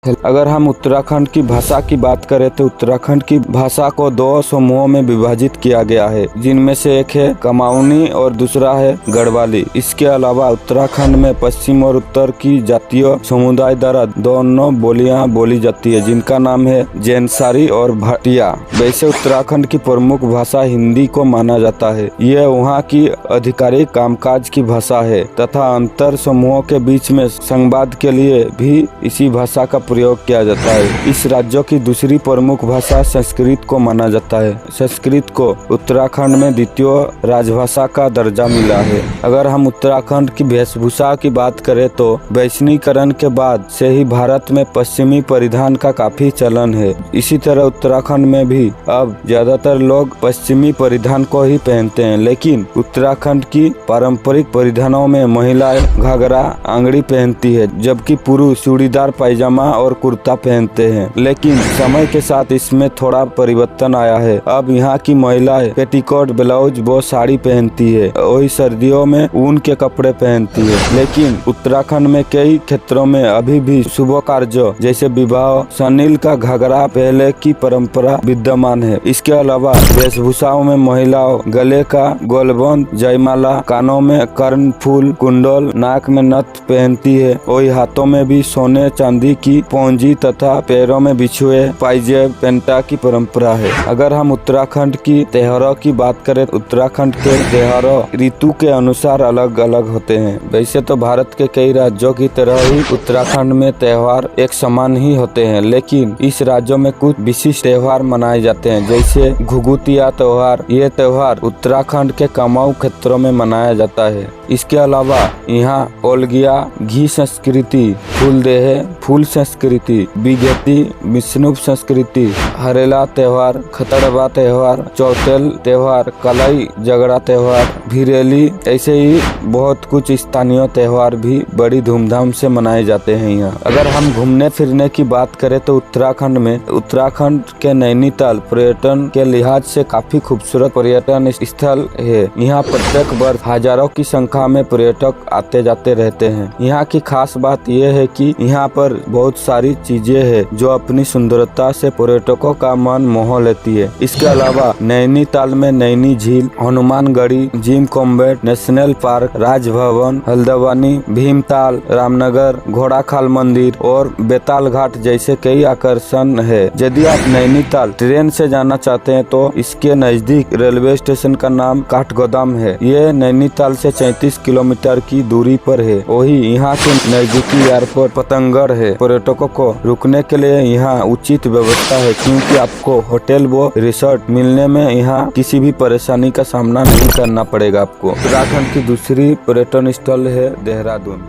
अगर हम उत्तराखंड की भाषा की बात करें तो उत्तराखंड की भाषा को दो समूहों में विभाजित किया गया है, जिनमें से एक है कमाऊनी और दूसरा है गढ़वाली। इसके अलावा उत्तराखंड में पश्चिम और उत्तर की जातीय समुदाय द्वारा दोनों बोलियां बोली जाती है, जिनका नाम है जैनसारी और भाटिया। वैसे उत्तराखंड की प्रमुख भाषा हिंदी को माना जाता है। यह वहाँ की आधिकारिक कामकाज की भाषा है तथा अंतर समूहों के बीच में संवाद के लिए भी इसी भाषा का प्रयोग किया जाता है। इस राज्य की दूसरी प्रमुख भाषा संस्कृत को माना जाता है। संस्कृत को उत्तराखंड में द्वितीय राजभाषा का दर्जा मिला है। अगर हम उत्तराखंड की वेशभूषा की बात करें तो वैश्वीकरण के बाद से ही भारत में पश्चिमी परिधान का काफी चलन है। इसी तरह उत्तराखंड में भी अब ज्यादातर लोग पश्चिमी परिधान को ही पहनते हैं, लेकिन उत्तराखंड की पारंपरिक परिधानों में महिलाएं घाघरा आंगड़ी पहनती है, जबकि पुरुष चूड़ीदार पायजामा और कुर्ता पहनते हैं। लेकिन समय के साथ इसमें थोड़ा परिवर्तन आया है। अब यहाँ की महिलाएं पेटीकोट, ब्लाउज व साड़ी पहनती है। वही सर्दियों में ऊन के कपड़े पहनती है। लेकिन उत्तराखंड में कई क्षेत्रों में अभी भी शुभ कार्य जैसे विवाह सनील का घाघरा पहले की परंपरा विद्यमान है। इसके अलावा वेशभूषाओं में महिलाओं गले का गोलबंद, जयमाला, कानों में कर्ण फूल, कुंडल, नाक में नथ पहनती है। वही हाथों में भी सोने चांदी की पौंजी तथा पैरों में बिछुए पायजेब पेंटा की परंपरा है। अगर हम उत्तराखंड की त्योहारों की बात करें, उत्तराखंड के त्योहारों ऋतु के अनुसार अलग अलग होते हैं। वैसे तो भारत के कई राज्यों की तरह ही उत्तराखंड में त्योहार एक समान ही होते हैं, लेकिन इस राज्यों में कुछ विशिष्ट त्योहार मनाए जाते हैं, जैसे घुघुतिया त्योहार। ये त्योहार उत्तराखंड के कमाऊ क्षेत्रों में मनाया जाता है। इसके अलावा यहाँ ओलगिया, घी संस्कृति, फूलदेह, फूल संस्कृति, बिगेती, विष्णु संस्कृति, हरेला त्योहार, खतड़वा त्योहार, चौतेल त्योहार, कलाई झगड़ा त्योहार, भिरेली, ऐसे ही बहुत कुछ स्थानीय त्योहार भी बड़ी धूमधाम से मनाए जाते हैं यहाँ। अगर हम घूमने फिरने की बात करें तो उत्तराखंड के नैनीताल पर्यटन के लिहाज से काफी खूबसूरत पर्यटन स्थल है। यहाँ प्रत्येक वर्ष हजारों की संख्या में पर्यटक आते जाते रहते हैं। यहाँ की खास बात यह है कि यहाँ पर बहुत सारी चीजें हैं जो अपनी सुंदरता से पर्यटकों का मन मोह लेती है। इसके अलावा नैनीताल में नैनी झील, Hanumangarhi, gym combat national park, Raj Bhavan, Haldwani, Bhimtal, Ramnagar, Ghorakhal मंदिर और बेताल घाट जैसे कई आकर्षण है। यदि आप नैनीताल ट्रेन से जाना चाहते हैं तो इसके नजदीक रेलवे स्टेशन का नाम काठगोदाम है। ये नैनीताल से 34 किलोमीटर की दूरी पर है। वही यहाँ के नजदीकी एयरपोर्ट पतंगड़ है। पर्यटकों को रुकने के लिए यहाँ उचित व्यवस्था है, क्योंकि आपको होटल व रिसोर्ट मिलने में यहाँ किसी भी परेशानी का सामना नहीं करना पड़ेगा आपको। उत्तराखंड की दूसरी पर्यटन स्थल है देहरादून।